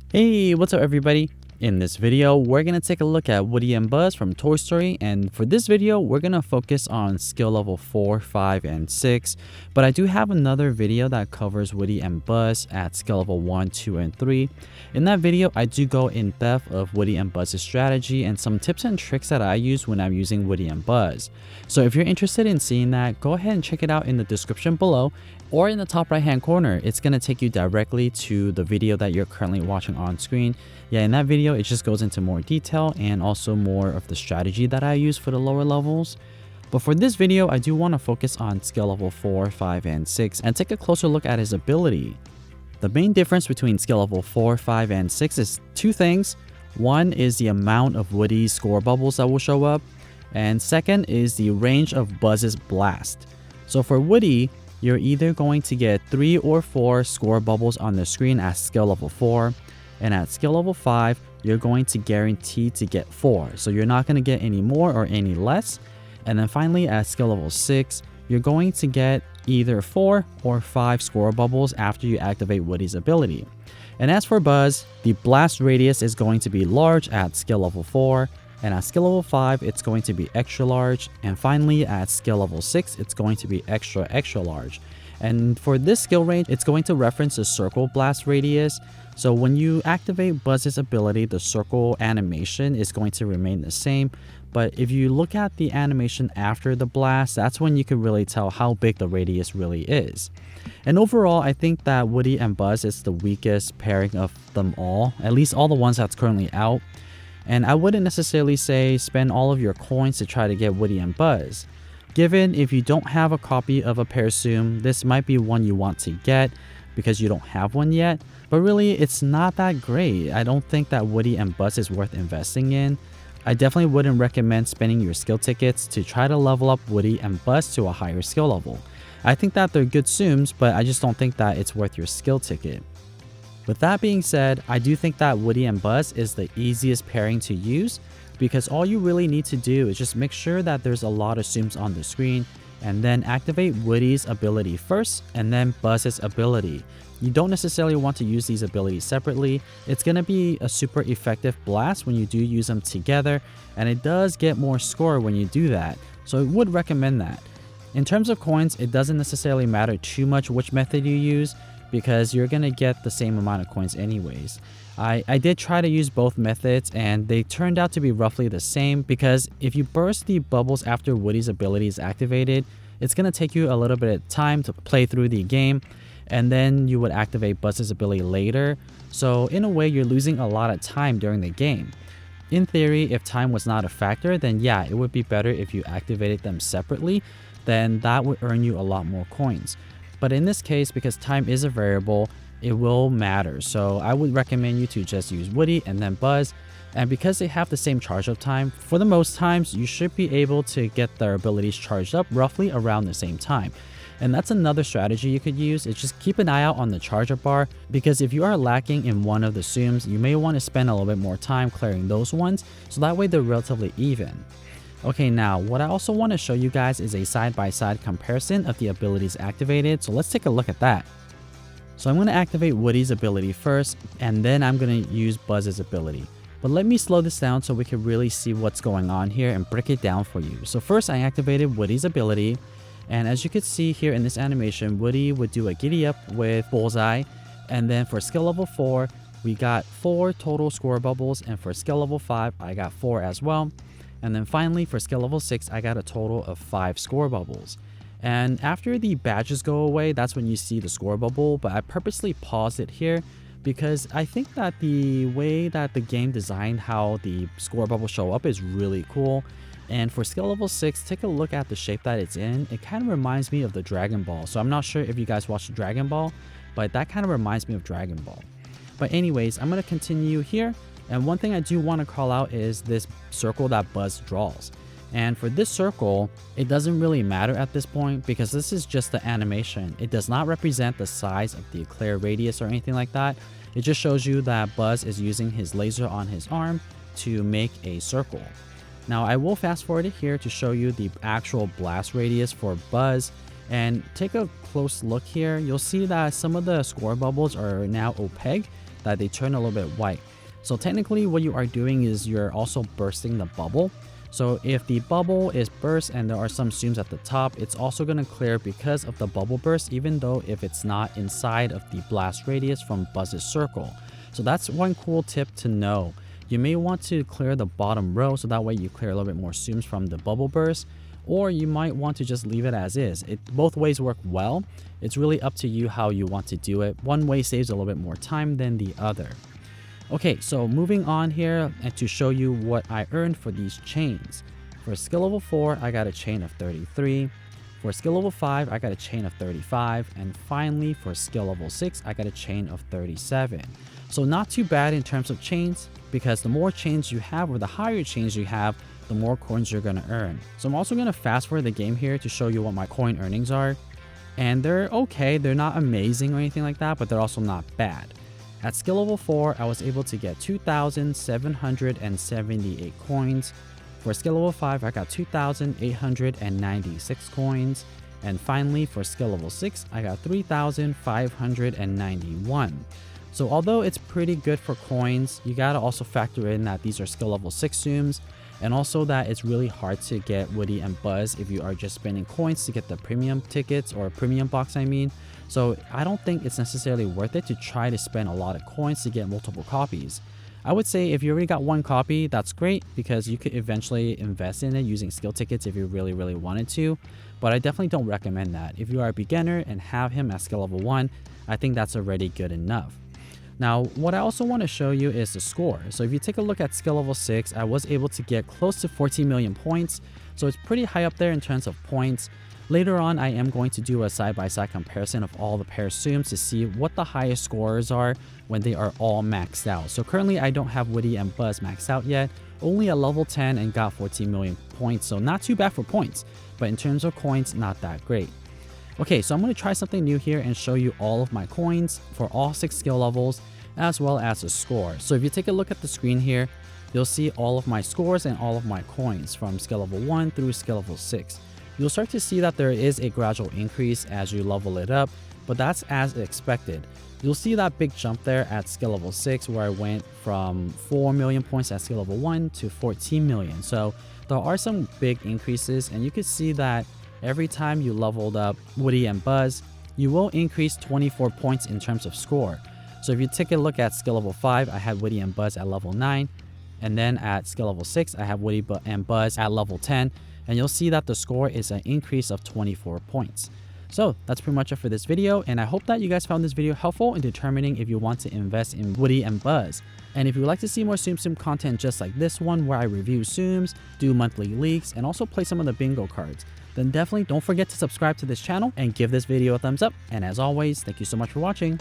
Hey, what's up everybody? In this video, we're going to take a look at Woody and Buzz from Toy Story, and for this video, we're going to focus on skill level 4, 5, and 6, but I do have another video that covers Woody and Buzz at skill level 1, 2, and 3. In that video, I do go in depth of Woody and Buzz's strategy and some tips and tricks that I use when I'm using Woody and Buzz. So if you're interested in seeing that, go ahead and check it out in the description below, or in the top right hand corner. It's going to take you directly to the video that you're currently watching on screen. Yeah, in that video, it just goes into more detail and also more of the strategy that I use for the lower levels. But for this video, I do want to focus on skill level 4, 5, and 6 and take a closer look at his ability. The main difference between skill level 4, 5, and 6 is two things. One is the amount of Woody's score bubbles that will show up, and second is the range of Buzz's blast. So for Woody, you're either going to get 3 or 4 score bubbles on the screen at skill level 4, and at skill level 5, you're going to guarantee to get 4. So you're not going to get any more or any less. And then finally, at skill level 6, you're going to get either 4 or 5 score bubbles after you activate Woody's ability. And as for Buzz, the blast radius is going to be large at skill level 4, and at skill level 5, it's going to be extra large, and finally at skill level 6, it's going to be extra large. And for this skill range, it's going to reference the circle blast radius. So when you activate Buzz's ability, the circle animation is going to remain the same. But if you look at the animation after the blast, that's when you can really tell how big the radius really is. And overall, I think that Woody and Buzz is the weakest pairing of them all, at least all the ones that's currently out. And I wouldn't necessarily say spend all of your coins to try to get Woody and Buzz. Given if you don't have a copy of a pair Tsum, this might be one you want to get because you don't have one yet, but really it's not that great. I don't think that Woody and Buzz is worth investing in. I definitely wouldn't recommend spending your skill tickets to try to level up Woody and Buzz to a higher skill level. I think that they're good Tsums, but I just don't think that it's worth your skill ticket. With that being said, I do think that Woody and Buzz is the easiest pairing to use because all you really need to do is just make sure that there's a lot of Tsums on the screen and then activate Woody's ability first and then Buzz's ability. You don't necessarily want to use these abilities separately. It's going to be a super effective blast when you do use them together, and it does get more score when you do that, so I would recommend that. In terms of coins, it doesn't necessarily matter too much which method you use because you're going to get the same amount of coins anyways. I did try to use both methods and they turned out to be roughly the same because if you burst the bubbles after Woody's ability is activated, it's going to take you a little bit of time to play through the game, and then you would activate Buzz's ability later. So in a way, you're losing a lot of time during the game. In theory, if time was not a factor, then yeah, it would be better if you activated them separately, then that would earn you a lot more coins. But in this case, because time is a variable, it will matter. So I would recommend you to just use Woody and then Buzz. And because they have the same charge up time, for the most times, you should be able to get their abilities charged up roughly around the same time. And that's another strategy you could use, is just keep an eye out on the charge up bar, because if you are lacking in one of the Tsums, you may want to spend a little bit more time clearing those ones, so that way they're relatively even. Okay, now what I also want to show you guys is a side-by-side comparison of the abilities activated, so let's take a look at that. So I'm going to activate Woody's ability first, and then I'm going to use Buzz's ability. But let me slow this down so we can really see what's going on here and break it down for you. So first I activated Woody's ability, and as you can see here in this animation, Woody would do a giddy up with Bullseye, and then for skill level 4, we got 4 total score bubbles, and for skill level 5, I got 4 as well. And then finally for skill level 6, I got a total of 5 score bubbles. And after the badges go away, that's when you see the score bubble, but I purposely paused it here because I think that the way that the game designed how the score bubbles show up is really cool. And for skill level 6, take a look at the shape that it's in. It kind of reminds me of the Dragon Ball. So I'm not sure if you guys watched Dragon Ball, but that kind of reminds me of Dragon Ball. But anyways, I'm going to continue here. And one thing I do want to call out is this circle that Buzz draws. And for this circle, it doesn't really matter at this point because this is just the animation. It does not represent the size of the eclair radius or anything like that. It just shows you that Buzz is using his laser on his arm to make a circle. Now I will fast forward it here to show you the actual blast radius for Buzz. And take a close look here. You'll see that some of the score bubbles are now opaque. that they turn a little bit white. So technically what you are doing is you're also bursting the bubble. So if the bubble is burst and there are some zooms at the top, it's also going to clear because of the bubble burst, even though if it's not inside of the blast radius from Buzz's circle. So that's one cool tip to know. You may want to clear the bottom row so that way you clear a little bit more zooms from the bubble burst, or you might want to just leave it as is. Both ways work well. It's really up to you how you want to do it. One way saves a little bit more time than the other. Okay, so moving on here and to show you what I earned for these chains. For skill level 4, I got a chain of 33. For skill level 5, I got a chain of 35. And finally, for skill level 6, I got a chain of 37. So not too bad in terms of chains, because the more chains you have or the higher chains you have, the more coins you're going to earn. So I'm also going to fast forward the game here to show you what my coin earnings are. And they're okay, they're not amazing or anything like that, but they're also not bad. At skill level 4, I was able to get 2,778 coins. For skill level 5, I got 2,896 coins. And finally, for skill level 6, I got 3,591. So although it's pretty good for coins, you gotta also factor in that these are skill level 6 zooms, and also that it's really hard to get Woody and Buzz if you are just spending coins to get the premium tickets, or premium box I mean. So I don't think it's necessarily worth it to try to spend a lot of coins to get multiple copies. I would say if you already got one copy, that's great, because you could eventually invest in it using skill tickets if you really wanted to, but I definitely don't recommend that. If you are a beginner and have him at skill level 1, I think that's already good enough. Now, what I also want to show you is the score. So if you take a look at skill level 6, I was able to get close to 14 million points. So it's pretty high up there in terms of points. Later on, I am going to do a side-by-side comparison of all the pair zooms to see what the highest scores are when they are all maxed out. So currently, I don't have Woody and Buzz maxed out yet. Only at level 10 and got 14 million points. So not too bad for points, but in terms of coins, not that great. Okay, so I'm going to try something new here and show you all of my coins for all 6 skill levels, as well as the score. So if you take a look at the screen here, you'll see all of my scores and all of my coins from skill level 1 through skill level 6. You'll start to see that there is a gradual increase as you level it up, but that's as expected. You'll see that big jump there at skill level 6 where I went from 4 million points at skill level 1 to 14 million. So there are some big increases, and you can see that every time you leveled up Woody and Buzz, you will increase 24 points in terms of score. So if you take a look at skill level 5, I had Woody and Buzz at level 9. And then at skill level 6, I have Woody and Buzz at level 10. And you'll see that the score is an increase of 24 points. So that's pretty much it for this video, and I hope that you guys found this video helpful in determining if you want to invest in Woody and Buzz. And if you would like to see more Tsum Tsum content just like this one, where I review Tsums, do monthly leaks, and also play some of the bingo cards, then definitely don't forget to subscribe to this channel and give this video a thumbs up. And as always, thank you so much for watching.